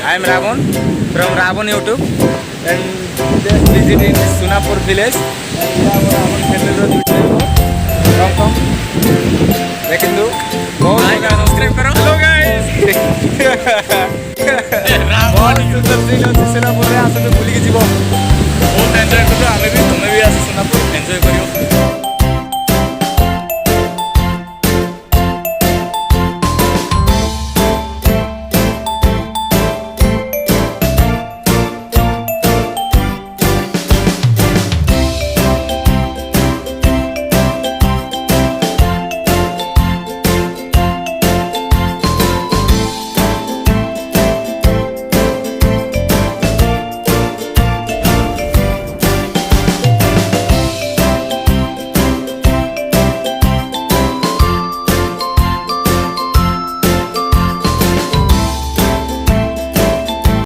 I am Ravon from Ravon YouTube and just visit in Sunapur village. And Ravon family row welcome. लेकिन दो बहुत subscribe करो. Hello guys. बहुत सुंदर scene है. सुनापुर रे आसे तो भूली के जीवो. बहुत एंजॉय करतो. आमे भी